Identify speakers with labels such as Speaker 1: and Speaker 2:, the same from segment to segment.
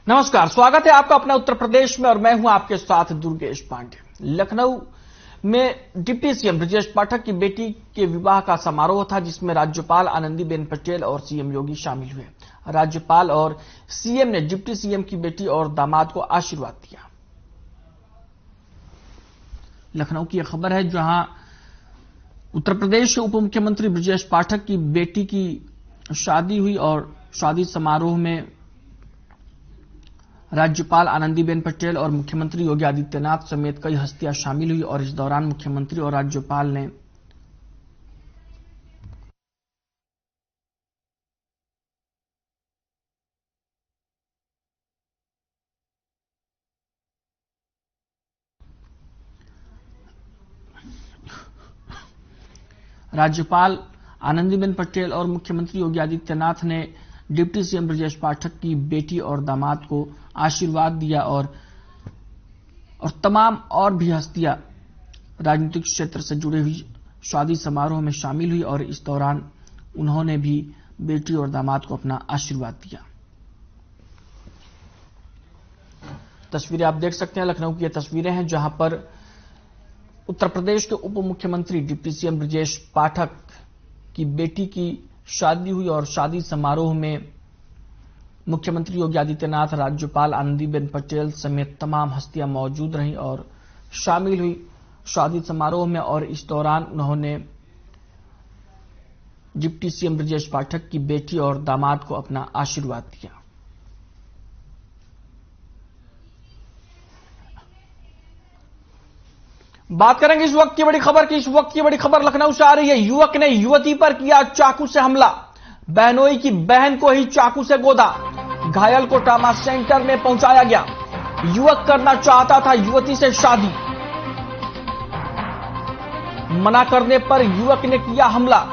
Speaker 1: नमस्कार, स्वागत है आपका अपना उत्तर प्रदेश में और मैं हूं आपके साथ दुर्गेश पांडे। लखनऊ में डिप्टी सीएम ब्रजेश पाठक की बेटी के विवाह का समारोह था, जिसमें राज्यपाल आनंदीबेन पटेल और सीएम योगी शामिल हुए। राज्यपाल और सीएम ने डिप्टी सीएम की बेटी और दामाद को आशीर्वाद दिया। लखनऊ की यह खबर है, जहां उत्तर प्रदेश के उप मुख्यमंत्री ब्रजेश पाठक की बेटी की शादी हुई और शादी समारोह में राज्यपाल आनंदीबेन पटेल और मुख्यमंत्री योगी आदित्यनाथ समेत कई हस्तियां शामिल हुई और इस दौरान मुख्यमंत्री और राज्यपाल ने आनंदीबेन पटेल और मुख्यमंत्री योगी आदित्यनाथ ने डिप्टी सीएम ब्रजेश पाठक की बेटी और दामाद को आशीर्वाद दिया और तमाम और भी हस्तियां राजनीतिक क्षेत्र से जुड़ी हुई शादी समारोह में शामिल हुई और इस दौरान उन्होंने भी बेटी और दामाद को अपना आशीर्वाद दिया। तस्वीरें आप देख सकते हैं, लखनऊ की ये तस्वीरें हैं जहां पर उत्तर प्रदेश के उप मुख्यमंत्री डिप्टी सीएम ब्रजेश पाठक की बेटी की शादी हुई और शादी समारोह में मुख्यमंत्री योगी आदित्यनाथ, राज्यपाल आनंदीबेन पटेल समेत तमाम हस्तियां मौजूद रहीं और शामिल हुई शादी समारोह में और इस दौरान उन्होंने डिप्टी सीएम ब्रजेश पाठक की बेटी और दामाद को अपना आशीर्वाद दिया। बात करेंगे इस वक्त की बड़ी खबर की। इस वक्त की बड़ी खबर लखनऊ से आ रही है। युवक ने युवती पर किया चाकू से हमला, बहनोई की बहन को ही चाकू से गोदा, घायल को ट्रामा सेंटर में पहुंचाया गया। युवक करना चाहता था युवती से शादी, मना करने पर युवक ने किया हमला।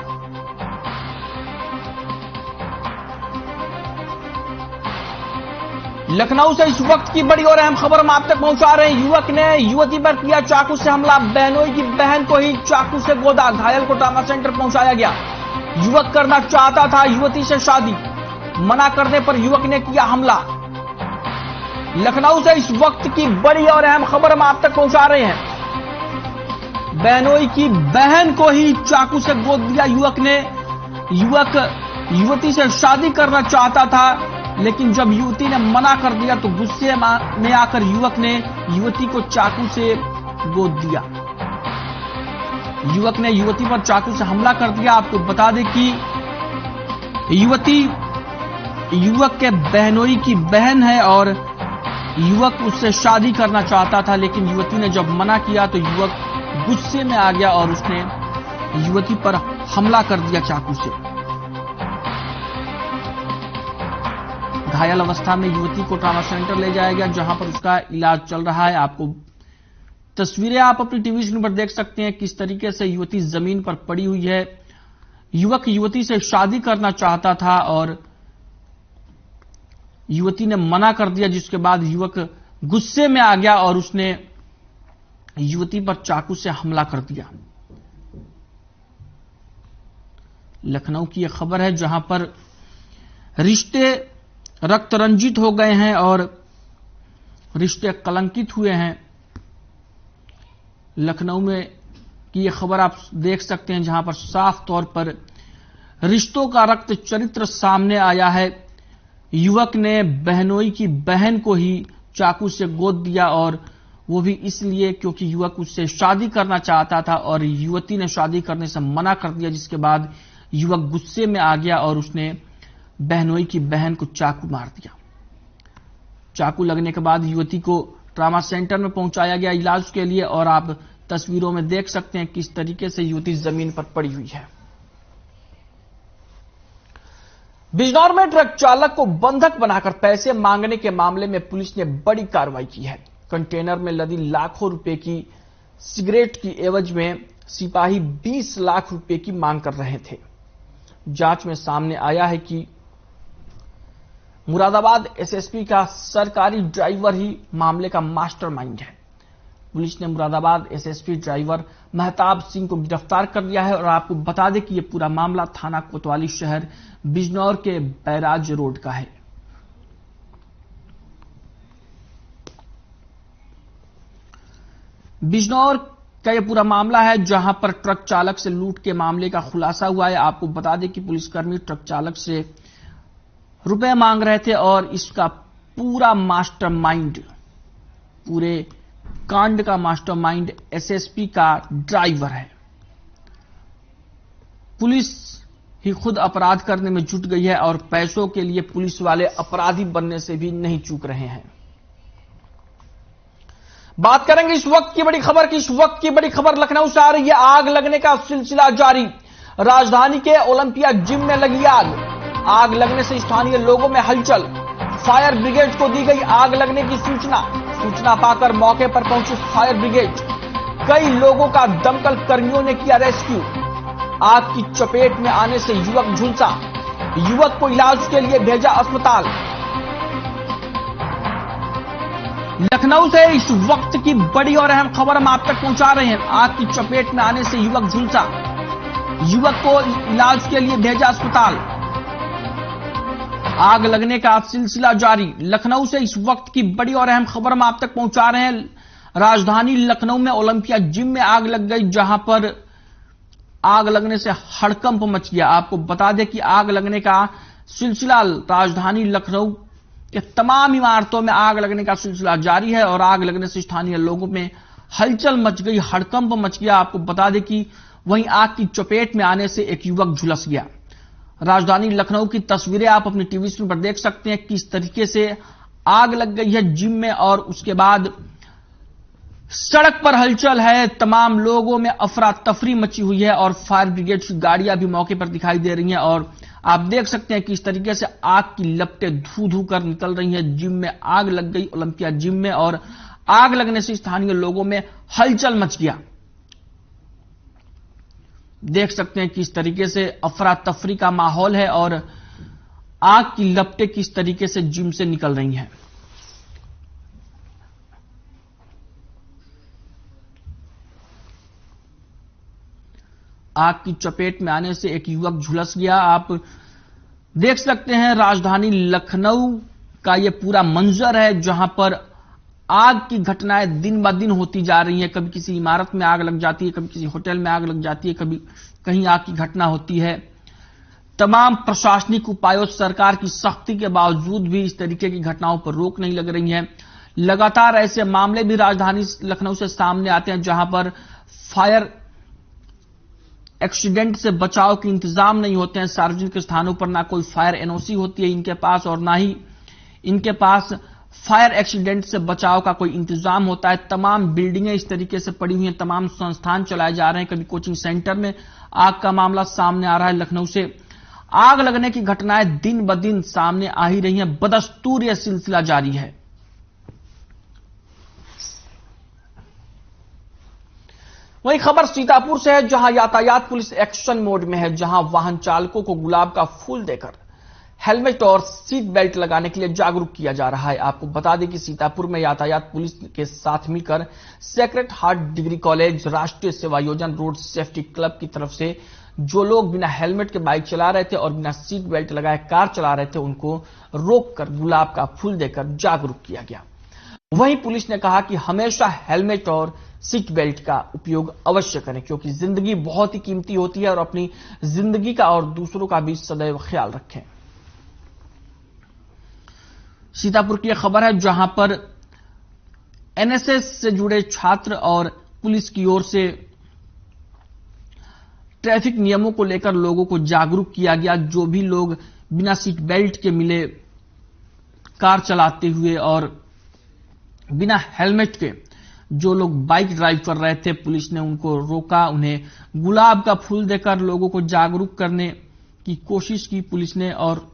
Speaker 1: लखनऊ से इस वक्त की बड़ी और अहम खबर हम आप तक पहुंचा रहे हैं। युवक ने युवती पर किया चाकू से हमला, बहनोई की बहन को ही चाकू से गोदा, घायल को ट्रामा सेंटर पहुंचाया गया। युवक करना चाहता था युवती से शादी, मना करने पर युवक ने किया हमला। लखनऊ से इस वक्त की बड़ी और अहम खबर हम आप तक पहुंचा रहे हैं। बहनोई की बहन को ही चाकू से गोद दिया युवक ने। युवक युवती से शादी करना चाहता था, लेकिन जब युवती ने मना कर दिया तो गुस्से में आकर युवक ने युवती को चाकू से गोद दिया। युवक ने युवती पर चाकू से हमला कर दिया। आपको बता दें कि युवती युवक के बहनोई की बहन है और युवक उससे शादी करना चाहता था, लेकिन युवती ने जब मना किया तो युवक गुस्से में आ गया और उसने युवती पर हमला कर दिया चाकू से। घायल अवस्था में युवती को ट्रामा सेंटर ले जाया गया, जहां पर उसका इलाज चल रहा है। आपको तस्वीरें आप अपनी टीवी स्क्रीन पर देख सकते हैं किस तरीके से युवती जमीन पर पड़ी हुई है। युवक युवती से शादी करना चाहता था और युवती ने मना कर दिया, जिसके बाद युवक गुस्से में आ गया और उसने युवती पर चाकू से हमला कर दिया। लखनऊ की यह खबर है, जहां पर रिश्ते रक्त रंजित हो गए हैं और रिश्ते कलंकित हुए हैं। लखनऊ में की यह खबर आप देख सकते हैं, जहां पर साफ तौर पर रिश्तों का रक्त चरित्र सामने आया है। युवक ने बहनोई की बहन को ही चाकू से गोद दिया और वो भी इसलिए क्योंकि युवक उससे शादी करना चाहता था और युवती ने शादी करने से मना कर दिया, जिसके बाद युवक गुस्से में आ गया और उसने बहनोई की बहन को चाकू मार दिया। चाकू लगने के बाद युवती को ट्रामा सेंटर में पहुंचाया गया इलाज के लिए और आप तस्वीरों में देख सकते हैं किस तरीके से युवती जमीन पर पड़ी हुई है। बिजनौर में ट्रक चालक को बंधक बनाकर पैसे मांगने के मामले में पुलिस ने बड़ी कार्रवाई की है। कंटेनर में लदी लाखों रुपए की सिगरेट की एवज में सिपाही 20 लाख रुपए की मांग कर रहे थे। जांच में सामने आया है कि मुरादाबाद एसएसपी का सरकारी ड्राइवर ही मामले का मास्टरमाइंड है। पुलिस ने मुरादाबाद एसएसपी ड्राइवर महताब सिंह को गिरफ्तार कर लिया है और आपको बता दें कि यह पूरा मामला थाना कोतवाली शहर बिजनौर के बैराज रोड का है। बिजनौर का यह पूरा मामला है, जहां पर ट्रक चालक से लूट के मामले का खुलासा हुआ है। आपको बता दें कि पुलिसकर्मी ट्रक चालक से रुपए मांग रहे थे और इसका पूरा मास्टरमाइंड, पूरे कांड का मास्टरमाइंड एसएसपी का ड्राइवर है। पुलिस ही खुद अपराध करने में जुट गई है और पैसों के लिए पुलिस वाले अपराधी बनने से भी नहीं चूक रहे हैं। बात करेंगे इस वक्त की बड़ी खबर की। इस वक्त की बड़ी खबर लखनऊ से आ रही है। आग लगने का सिलसिला जारी। राजधानी के ओलंपिया जिम में लगी आग। आग लगने से स्थानीय लोगों में हलचल। फायर ब्रिगेड को दी गई आग लगने की सूचना पाकर मौके पर पहुंची फायर ब्रिगेड। कई लोगों का दमकल कर्मियों ने किया रेस्क्यू। आग की चपेट में आने से युवक झुलसा। युवक को इलाज के लिए भेजा अस्पताल। लखनऊ से इस वक्त की बड़ी और अहम खबर हम आप तक पहुंचा रहे हैं। आग की चपेट में आने से युवक झुलसा। युवक को इलाज के लिए भेजा अस्पताल। आग लगने का सिलसिला जारी। लखनऊ से इस वक्त की बड़ी और अहम खबर हम आप तक पहुंचा रहे हैं। राजधानी लखनऊ में ओलंपिया जिम में आग लग गई, जहां पर आग लगने से हड़कंप मच गया। आपको बता दें कि आग लगने का सिलसिला राजधानी लखनऊ के तमाम इमारतों में आग लगने का सिलसिला जारी है और आग लगने से स्थानीय लोगों में हलचल मच गई, हड़कंप मच गया। आपको बता दें कि वहीं आग की चपेट में आने से एक युवक झुलस गया। राजधानी लखनऊ की तस्वीरें आप अपनी टीवी स्क्रीन पर देख सकते हैं, किस तरीके से आग लग गई है जिम में और उसके बाद सड़क पर हलचल है। तमाम लोगों में अफरा तफरी मची हुई है और फायर ब्रिगेड की गाड़ियां भी मौके पर दिखाई दे रही हैं और आप देख सकते हैं कि इस तरीके से आग की लपटें धू धू कर निकल रही हैं। जिम में आग लग गई, ओलंपिया जिम में, और आग लगने से स्थानीय लोगों में हलचल मच गया। देख सकते हैं कि इस तरीके से अफरा तफरी का माहौल है और आग की लपटें किस तरीके से जिम से निकल रही हैं। आग की चपेट में आने से एक युवक झुलस गया। आप देख सकते हैं राजधानी लखनऊ का यह पूरा मंजर है, जहां पर आग की घटनाएं दिन ब दिन होती जा रही हैं। कभी किसी इमारत में आग लग जाती है, कभी किसी होटल में आग लग जाती है, कभी कहीं आग की घटना होती है। तमाम प्रशासनिक उपायों, सरकार की सख्ती के बावजूद भी इस तरीके की घटनाओं पर रोक नहीं लग रही है। लगातार ऐसे मामले भी राजधानी लखनऊ से सामने आते हैं, जहां पर फायर एक्सीडेंट से बचाव के इंतजाम नहीं होते हैं। सार्वजनिक स्थानों पर ना कोई फायर एनओसी होती है इनके पास और ना ही इनके पास फायर एक्सीडेंट से बचाव का कोई इंतजाम होता है। तमाम बिल्डिंगें इस तरीके से पड़ी हुई हैं, तमाम संस्थान चलाए जा रहे हैं। कभी कोचिंग सेंटर में आग का मामला सामने आ रहा है। लखनऊ से आग लगने की घटनाएं दिन ब दिन सामने आ ही रही हैं। बदस्तूर यह सिलसिला जारी है। वही खबर सीतापुर से है, जहां यातायात पुलिस एक्शन मोड में है, जहां वाहन चालकों को गुलाब का फूल देकर हेलमेट और सीट बेल्ट लगाने के लिए जागरूक किया जा रहा है। आपको बता दें कि सीतापुर में यातायात पुलिस के साथ मिलकर सेक्रेड हार्ट डिग्री कॉलेज, राष्ट्रीय सेवा योजना, रोड सेफ्टी क्लब की तरफ से जो लोग बिना हेलमेट के बाइक चला रहे थे और बिना सीट बेल्ट लगाए कार चला रहे थे, उनको रोककर गुलाब का फूल देकर जागरूक किया गया। वहीं पुलिस ने कहा कि हमेशा हेलमेट और सीट बेल्ट का उपयोग अवश्य करें, क्योंकि जिंदगी बहुत ही कीमती होती है और अपनी जिंदगी का और दूसरों का भी सदैव ख्याल रखें। सीतापुर की यह खबर है, जहां पर एनएसएस से जुड़े छात्र और पुलिस की ओर से ट्रैफिक नियमों को लेकर लोगों को जागरूक किया गया। जो भी लोग बिना सीट बेल्ट के मिले कार चलाते हुए और बिना हेलमेट के जो लोग बाइक ड्राइव कर रहे थे, पुलिस ने उनको रोका, उन्हें गुलाब का फूल देकर लोगों को जागरूक करने की कोशिश की पुलिस ने और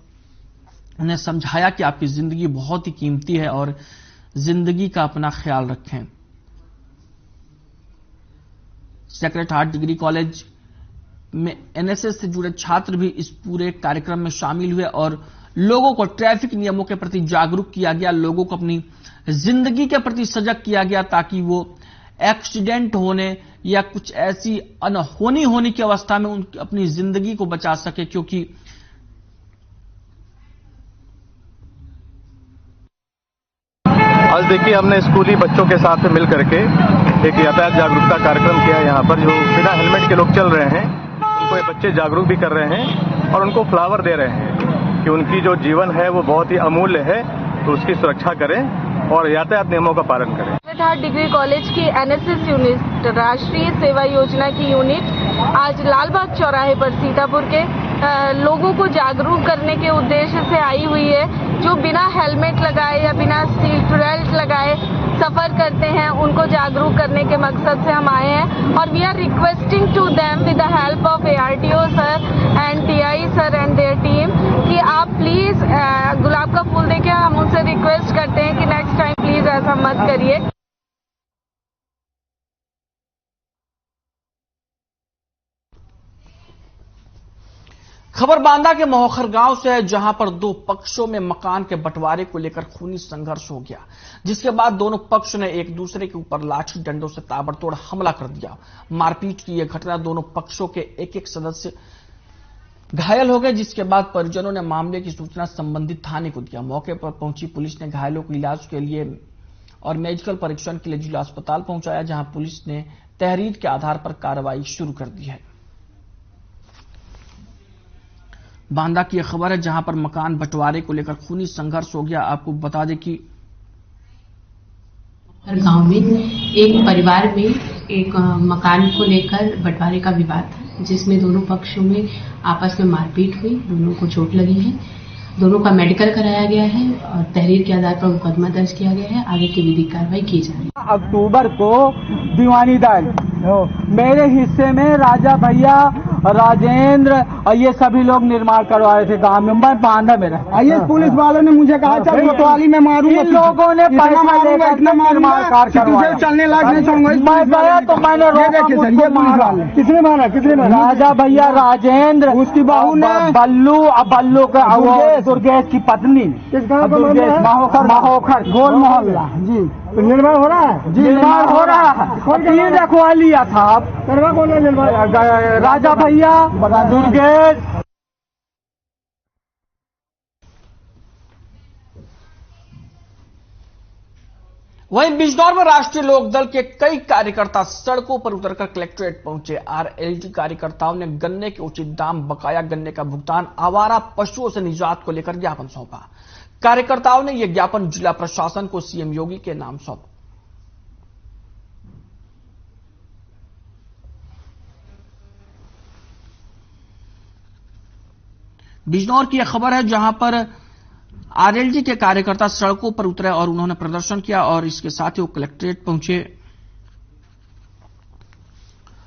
Speaker 1: उन्हें समझाया कि आपकी जिंदगी बहुत ही कीमती है और जिंदगी का अपना ख्याल रखें। सेक्रेड हार्ट डिग्री कॉलेज में एनएसएस से जुड़े छात्र भी इस पूरे कार्यक्रम में शामिल हुए और लोगों को ट्रैफिक नियमों के प्रति जागरूक किया गया, लोगों को अपनी जिंदगी के प्रति सजग किया गया, ताकि वो एक्सीडेंट होने या कुछ ऐसी अनहोनी होने की अवस्था में अपनी जिंदगी को बचा सके। क्योंकि
Speaker 2: आज देखिए, हमने स्कूली बच्चों के साथ मिल करके एक यातायात जागरूकता कार्यक्रम किया यहाँ पर। जो बिना हेलमेट के लोग चल रहे हैं उनको ये बच्चे जागरूक भी कर रहे हैं और उनको फ्लावर दे रहे हैं कि उनकी जो जीवन है वो बहुत ही अमूल्य है, तो उसकी सुरक्षा करें और यातायात नियमों का पालन करें।
Speaker 3: थाट डिग्री कॉलेज की एनएसएस यूनिट, राष्ट्रीय सेवा योजना की यूनिट आज लालबाग चौराहे पर सीतापुर के लोगों को जागरूक करने के उद्देश्य से आई हुई है। जो बिना हेलमेट लगाए या बिना सीट बेल्ट लगाए सफर करते हैं उनको जागरूक करने के मकसद से हम आए हैं और we are requesting to them with the help of ARTO sir and TI sir and their team कि आप प्लीज गुलाब का फूल देके हम उनसे रिक्वेस्ट करते हैं कि नेक्स्ट टाइम प्लीज ऐसा मत करिए।
Speaker 1: खबर बांदा के मोहखर गांव से है, जहां पर दो पक्षों में मकान के बंटवारे को लेकर खूनी संघर्ष हो गया, जिसके बाद दोनों पक्ष ने एक दूसरे के ऊपर लाठी डंडों से ताबड़तोड़ हमला कर दिया। मारपीट की यह घटना दोनों पक्षों के एक सदस्य घायल हो गए, जिसके बाद परिजनों ने मामले की सूचना संबंधित थाने को दिया। मौके पर पहुंची पुलिस ने घायलों को इलाज के लिए और मेडिकल परीक्षण के लिए जिला अस्पताल पहुंचाया, जहां पुलिस ने तहरीर के आधार पर कार्रवाई शुरू कर दी है। बांदा की यह खबर है, जहां पर मकान बंटवारे को लेकर खूनी संघर्ष हो गया। आपको बता दें कि
Speaker 4: गांव में एक परिवार में एक मकान को लेकर बंटवारे का विवाद था, जिसमें दोनों पक्षों में आपस में मारपीट हुई, दोनों को चोट लगी है, दोनों का मेडिकल कराया गया है और तहरीर के आधार पर मुकदमा दर्ज किया गया है। आगे की विधिक कार्रवाई की जा रही है।
Speaker 5: अक्टूबर को दीवानी दाल मेरे हिस्से में राजा भैया, राजेंद्र और ये सभी लोग निर्माण करवा रहे थे गांव में। मैं बांधा में रहा।
Speaker 6: ये पुलिस वालों ने मुझे कहा चल कोतवाली में मारूंगा।
Speaker 5: इन लोगों ने पैसा लेकर इतना निर्माण कार्य करवाया।
Speaker 6: चलने लायक नहीं समझूंगा।
Speaker 5: मैं गया तो मैंने
Speaker 6: किसने मारा?
Speaker 5: राजा भैया, राजेंद्र,
Speaker 6: उसकी बहू ने,
Speaker 5: बल्लू का दुर्गेश की पत्नी।
Speaker 6: किस गाँव का?
Speaker 5: महोखर गोल मोहल्ला।
Speaker 6: जी निर्माण हो रहा है।
Speaker 5: जी निर्माण हो रहा है। ये रखवा लिया था आप।
Speaker 6: करवा कौन है निर्माण?
Speaker 5: राजा भैया, दुर्गेश।
Speaker 1: वहीं बिजनौर में राष्ट्रीय लोकदल के कई कार्यकर्ता सड़कों पर उतरकर कलेक्ट्रेट पहुंचे। RLD कार्यकर्ताओं ने गन्ने के उचित दाम, बकाया गन्ने का भुगतान, आवारा पशुओं से निजात को लेकर ज्ञापन सौंपा। कार्यकर्ताओं ने यह ज्ञापन जिला प्रशासन को CM योगी के नाम सौंपा। बिजनौर की यह खबर है, जहां पर RLD के कार्यकर्ता सड़कों पर उतरे और उन्होंने प्रदर्शन किया और इसके साथ ही वो कलेक्ट्रेट पहुंचे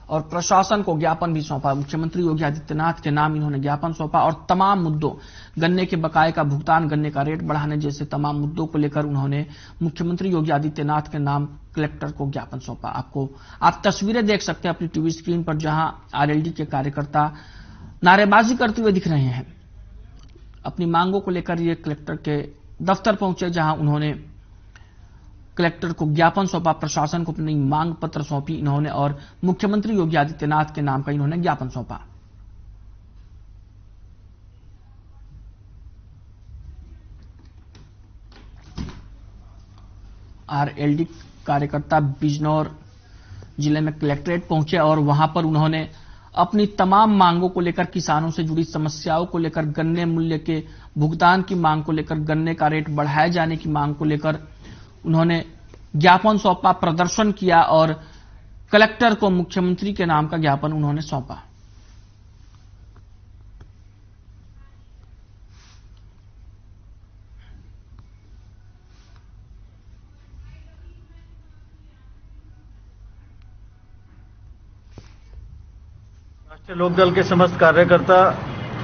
Speaker 1: और प्रशासन को ज्ञापन भी सौंपा। मुख्यमंत्री योगी आदित्यनाथ के नाम इन्होंने ज्ञापन सौंपा और तमाम मुद्दों, गन्ने के बकाये का भुगतान, गन्ने का रेट बढ़ाने जैसे तमाम मुद्दों को लेकर उन्होंने मुख्यमंत्री योगी आदित्यनाथ के नाम कलेक्टर को ज्ञापन सौंपा। आप तस्वीरें देख सकते हैं अपनी टीवी स्क्रीन पर, जहां RLD के कार्यकर्ता नारेबाजी करते हुए दिख रहे हैं। अपनी मांगों को लेकर ये कलेक्टर के दफ्तर पहुंचे, जहां उन्होंने कलेक्टर को ज्ञापन सौंपा, प्रशासन को अपनी मांग पत्र सौंपी इन्होंने और मुख्यमंत्री योगी आदित्यनाथ के नाम का इन्होंने ज्ञापन सौंपा। RLD कार्यकर्ता बिजनौर जिले में कलेक्ट्रेट पहुंचे और वहां पर उन्होंने अपनी तमाम मांगों को लेकर, किसानों से जुड़ी समस्याओं को लेकर, गन्ने मूल्य के भुगतान की मांग को लेकर, गन्ने का रेट बढ़ाए जाने की मांग को लेकर उन्होंने ज्ञापन सौंपा, प्रदर्शन किया और कलेक्टर को मुख्यमंत्री के नाम का ज्ञापन उन्होंने सौंपा।
Speaker 7: राष्ट्रीय लोकदल के समस्त कार्यकर्ता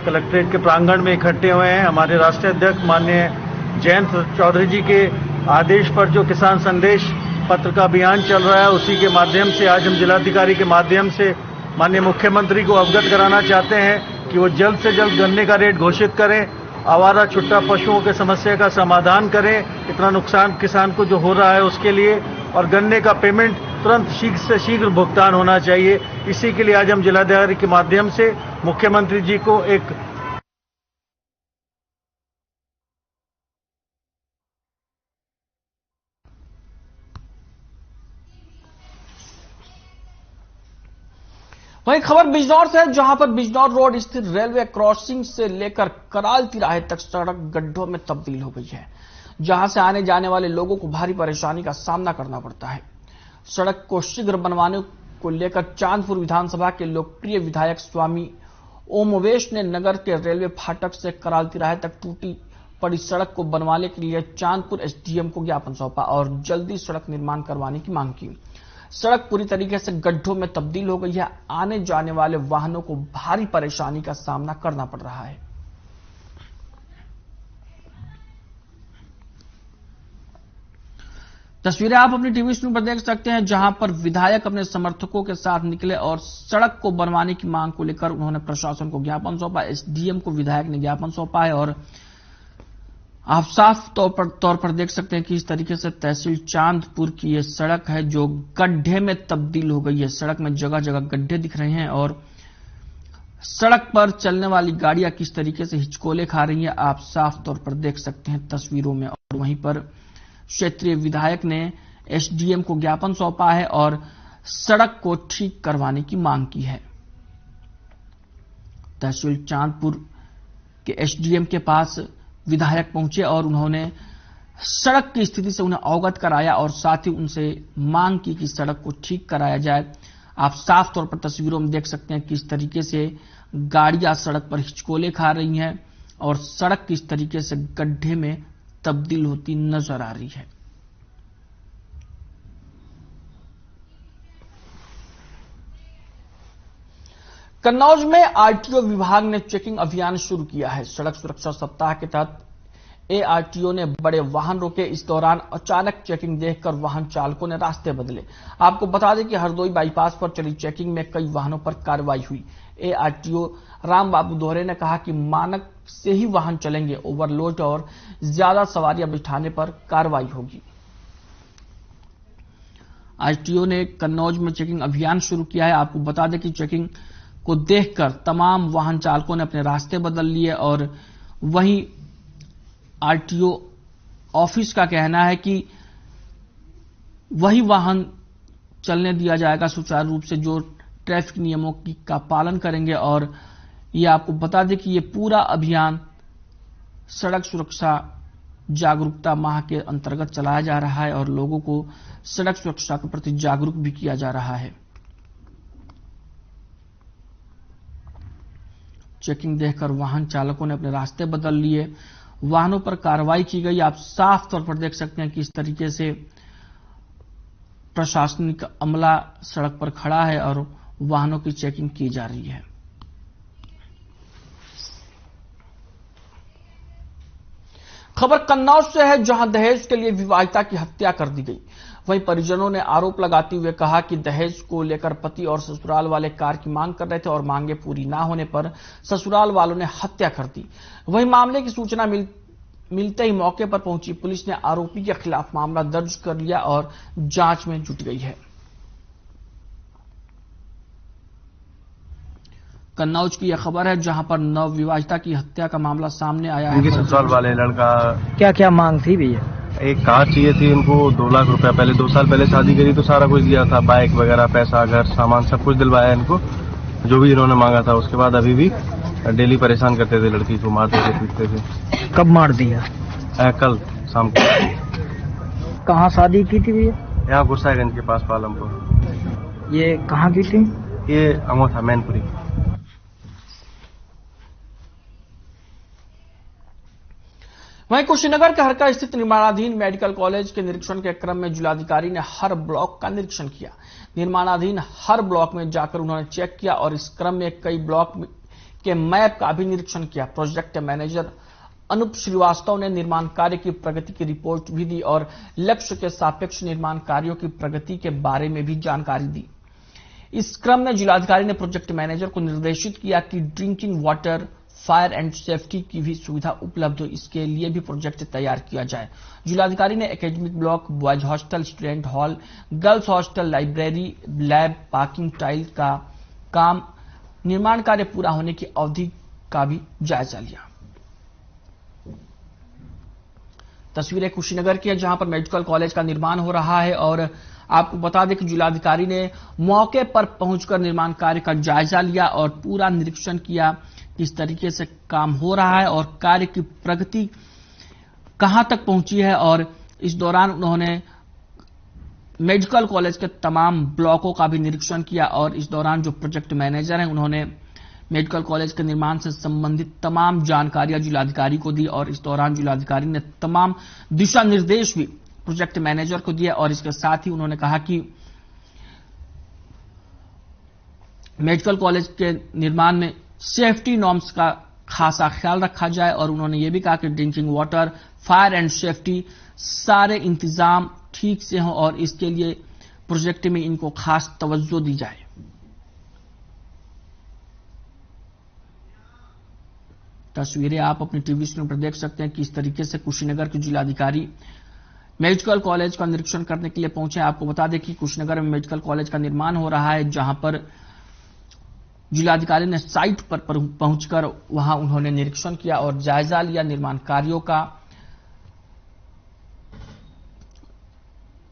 Speaker 7: कलेक्ट्रेट के प्रांगण में इकट्ठे हुए हैं। हमारे राष्ट्रीय अध्यक्ष माननीय जयंत चौधरी जी के आदेश पर जो किसान संदेश पत्र का अभियान चल रहा है, उसी के माध्यम से आज हम जिलाधिकारी के माध्यम से माननीय मुख्यमंत्री को अवगत कराना चाहते हैं कि वो जल्द से जल्द गन्ने का रेट घोषित करें, आवारा छुट्टा पशुओं के समस्या का समाधान करें, इतना नुकसान किसान को जो हो रहा है उसके लिए, और गन्ने का पेमेंट तुरंत शीघ्र से शीघ्र भुगतान होना चाहिए। इसी के लिए आज हम जिलाधिकारी के माध्यम से मुख्यमंत्री जी को एक
Speaker 1: वहीं खबर बिजनौर से है, जहां पर बिजनौर रोड स्थित रेलवे क्रॉसिंग से लेकर कराल तिराहे तक सड़क गड्ढों में तब्दील हो गई है, जहां से आने जाने वाले लोगों को भारी परेशानी का सामना करना पड़ता है। सड़क को शीघ्र बनवाने को लेकर चांदपुर विधानसभा के लोकप्रिय विधायक स्वामी ओमवेश ने नगर के रेलवे फाटक से कराल तिराहे तक टूटी पड़ी सड़क को बनवाने के लिए चांदपुर एसडीएम को ज्ञापन सौंपा और जल्दी सड़क निर्माण करवाने की मांग की। सड़क पूरी तरीके से गड्ढों में तब्दील हो गई है, आने जाने वाले वाहनों को भारी परेशानी का सामना करना पड़ रहा है। तस्वीरें आप अपनी टीवी स्क्रीन पर देख सकते हैं, जहां पर विधायक अपने समर्थकों के साथ निकले और सड़क को बनवाने की मांग को लेकर उन्होंने प्रशासन को ज्ञापन सौंपा। एसडीएम को विधायक ने ज्ञापन सौंपा है और आप साफ तौर पर देख सकते हैं कि इस तरीके से तहसील चांदपुर की यह सड़क है जो गड्ढे में तब्दील हो गई है। सड़क में जगह जगह गड्ढे दिख रहे हैं और सड़क पर चलने वाली गाड़ियां किस तरीके से हिचकोले खा रही हैं, आप साफ तौर पर देख सकते हैं तस्वीरों में। और वहीं पर क्षेत्रीय विधायक ने एसडीएम को ज्ञापन सौंपा है और सड़क को ठीक करवाने की मांग की है। तहसील चांदपुर के एसडीएम के पास विधायक पहुंचे और उन्होंने सड़क की स्थिति से उन्हें अवगत कराया और साथ ही उनसे मांग की कि सड़क को ठीक कराया जाए। आप साफ तौर पर तस्वीरों में देख सकते हैं कि इस तरीके से गाड़ियां सड़क पर हिचकोले खा रही हैं और सड़क किस तरीके से गड्ढे में तब्दील होती नजर आ रही है। कन्नौज में आरटीओ विभाग ने चेकिंग अभियान शुरू किया है। सड़क सुरक्षा सप्ताह के तहत एआरटीओ ने बड़े वाहन रोके। इस दौरान अचानक चेकिंग देखकर वाहन चालकों ने रास्ते बदले। आपको बता दें कि हरदोई बाईपास पर चली चेकिंग में कई वाहनों पर कार्रवाई हुई। एआरटीओ राम बाबू दोहरे ने कहा कि मानक से ही वाहन चलेंगे, ओवरलोड और ज्यादा सवारियां बिठाने पर कार्रवाई होगी। आरटीओ ने कन्नौज में चेकिंग अभियान शुरू किया है। आपको बता दें कि चेकिंग को देखकर तमाम वाहन चालकों ने अपने रास्ते बदल लिए और वहीं आरटीओ ऑफिस का कहना है कि वही वाहन चलने दिया जाएगा सुचारू रूप से जो ट्रैफिक नियमों का पालन करेंगे। और ये आपको बता दें कि ये पूरा अभियान सड़क सुरक्षा जागरूकता माह के अंतर्गत चलाया जा रहा है और लोगों को सड़क सुरक्षा के प्रति जागरूक भी किया जा रहा है। चेकिंग देखकर वाहन चालकों ने अपने रास्ते बदल लिए, वाहनों पर कार्रवाई की गई। आप साफ तौर पर देख सकते हैं कि इस तरीके से प्रशासनिक अमला सड़क पर खड़ा है और वाहनों की चेकिंग की जा रही है। खबर कन्नौज से है, जहां दहेज के लिए विवाहिता की हत्या कर दी गई। वहीं परिजनों ने आरोप लगाते हुए कहा कि दहेज को लेकर पति और ससुराल वाले कार की मांग कर रहे थे और मांगे पूरी ना होने पर ससुराल वालों ने हत्या कर दी। वहीं मामले की सूचना मिलते ही मौके पर पहुंची पुलिस ने आरोपी के खिलाफ मामला दर्ज कर लिया और जांच में जुट गई है। कन्नौज की यह खबर है, जहां पर नवविवाहिता की हत्या का मामला सामने आया है।
Speaker 2: ससुराल वाले लड़का
Speaker 6: क्या क्या मांग थी भैया?
Speaker 2: एक कार चाहिए थी उनको, 2 लाख रुपया। पहले 2 साल पहले शादी करी तो सारा कुछ दिया था, बाइक वगैरह, पैसा, घर, सामान सब कुछ दिलवाया इनको, जो भी इन्होंने मांगा था। उसके बाद अभी भी डेली परेशान करते थे, लड़की को मारते थे, पीटते थे।
Speaker 6: कब मार दिया?
Speaker 2: कल शाम को।
Speaker 6: कहाँ शादी की थी भैया?
Speaker 2: यहाँ गुस्साईगंज के पास पालमपुर।
Speaker 6: ये कहाँ की थी?
Speaker 2: ये अंगोठा मैनपुरी।
Speaker 1: वहीं कुशीनगर के हरका स्थित निर्माणाधीन मेडिकल कॉलेज के निरीक्षण के क्रम में जिलाधिकारी ने हर ब्लॉक का निरीक्षण किया। निर्माणाधीन हर ब्लॉक में जाकर उन्होंने चेक किया और इस क्रम में कई ब्लॉक के मैप का भी निरीक्षण किया। प्रोजेक्ट मैनेजर अनूप श्रीवास्तव ने निर्माण कार्य की प्रगति की रिपोर्ट भी दी और लक्ष्य के सापेक्ष निर्माण कार्यों की प्रगति के बारे में भी जानकारी दी। इस क्रम में जिलाधिकारी ने प्रोजेक्ट मैनेजर को निर्देशित किया कि drinking water, fire and safety की भी सुविधा उपलब्ध हो, इसके लिए भी प्रोजेक्ट तैयार किया जाए। जिलाधिकारी ने academic block, boys hostel, student hall, girls hostel, library, lab, parking tile का काम, निर्माण कार्य पूरा होने की अवधि का भी जायजा लिया। तस्वीरें कुशीनगर की है, जहां पर मेडिकल कॉलेज का निर्माण हो रहा है और आपको बता दें कि जिलाधिकारी ने मौके पर पहुंचकर निर्माण कार्य का जायजा लिया और पूरा निरीक्षण किया किस तरीके से काम हो रहा है और कार्य की प्रगति कहां तक पहुंची है। और इस दौरान उन्होंने मेडिकल कॉलेज के तमाम ब्लॉकों का भी निरीक्षण किया और इस दौरान जो प्रोजेक्ट मैनेजर हैं उन्होंने मेडिकल कॉलेज के निर्माण से संबंधित तमाम जानकारियां जिलाधिकारी को दी और इस दौरान जिलाधिकारी ने तमाम दिशा निर्देश भी प्रोजेक्ट मैनेजर को दिए और इसके साथ ही उन्होंने कहा कि मेडिकल कॉलेज के निर्माण में सेफ्टी नॉर्म्स का खासा ख्याल रखा जाए और उन्होंने ये भी कहा कि drinking water, fire and safety सारे इंतजाम ठीक से हों और इसके लिए प्रोजेक्ट में इनको खास तवज्जो दी जाए। तस्वीरें आप अपनी टीवी स्क्रीन पर देख सकते हैं कि इस तरीके से कुशीनगर के जिलाधिकारी मेडिकल कॉलेज का निरीक्षण करने के लिए पहुंचे। आपको बता दें कि कुशीनगर में मेडिकल कॉलेज का निर्माण हो रहा है, जहां पर जिलाधिकारी ने साइट पर पहुंचकर वहां उन्होंने निरीक्षण किया और जायजा लिया निर्माण कार्यों का।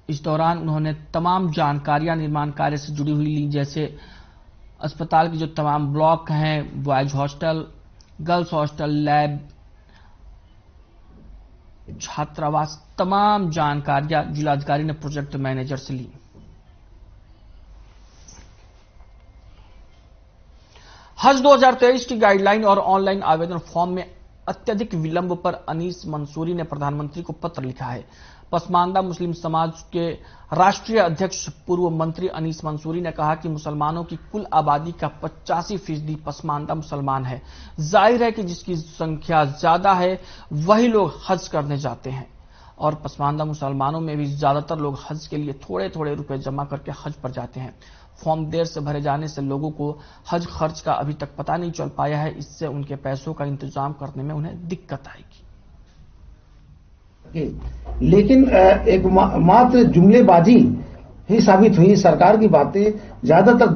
Speaker 1: इस दौरान उन्होंने तमाम जानकारियां निर्माण कार्य से जुड़ी हुई ली, जैसे अस्पताल के जो तमाम ब्लॉक हैं, boys hostel, girls hostel, lab, छात्रावास, तमाम जानकारियां जिलाधिकारी ने प्रोजेक्ट मैनेजर से ली। हज 2023 की गाइडलाइन और ऑनलाइन आवेदन फॉर्म में अत्यधिक विलंब पर अनीस मंसूरी ने प्रधानमंत्री को पत्र लिखा है। पसमानदा मुस्लिम समाज के राष्ट्रीय अध्यक्ष पूर्व मंत्री अनीस मंसूरी ने कहा कि मुसलमानों की कुल आबादी का 85% पसमानदा मुसलमान है। जाहिर है कि जिसकी संख्या ज्यादा है वही लोग हज करने जाते हैं और पसमानदा मुसलमानों में भी ज्यादातर लोग हज के लिए थोड़े थोड़े रुपए जमा करके हज पर जाते हैं। फॉर्म देर से भरे जाने से लोगों को हज खर्च का अभी तक पता नहीं चल पाया है। इससे उनके पैसों का इंतजाम करने में उन्हें दिक्कत आएगी।
Speaker 8: लेकिन एक मात्र जुमलेबाजी ही साबित हुई। सरकार की बातें, ज्यादातर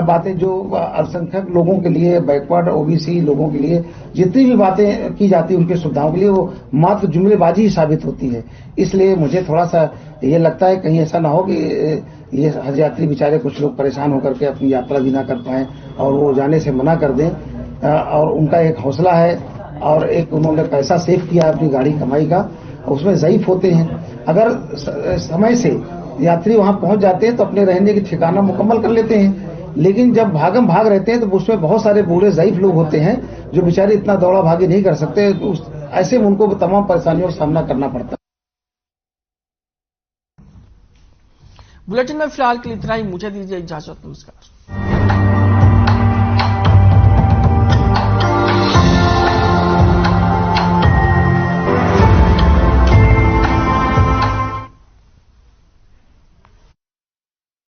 Speaker 8: बातें जो अल्पसंख्यक लोगों के लिए, बैकवर्ड ओबीसी लोगों के लिए जितनी भी बातें की जाती है उनकी सुविधाओं के लिए, वो मात्र जुमलेबाजी ही साबित होती है। इसलिए मुझे थोड़ा सा ये लगता है कहीं ऐसा ना हो कि ये हज यात्री बेचारे कुछ लोग परेशान होकर के अपनी यात्रा भी ना कर पाए और वो जाने से मना कर दें। और उनका एक हौसला है और एक उन्होंने पैसा सेव किया अपनी गाड़ी कमाई का, उसमें ज़ईफ होते हैं। अगर समय से यात्री वहां पहुंच जाते हैं तो अपने रहने की ठिकाना मुकम्मल कर लेते हैं, लेकिन जब भागम भाग रहते हैं तो उसमें बहुत सारे बूढ़े ज़ईफ लोग होते हैं जो बेचारे इतना दौड़ा भागी नहीं कर सकते। तो ऐसे में उनको तमाम परेशानियों का सामना करना पड़ता है।
Speaker 1: बुलेटिन में फिलहाल के लिए इतना ही। मुझे दीजिए इजाजत। नमस्कार।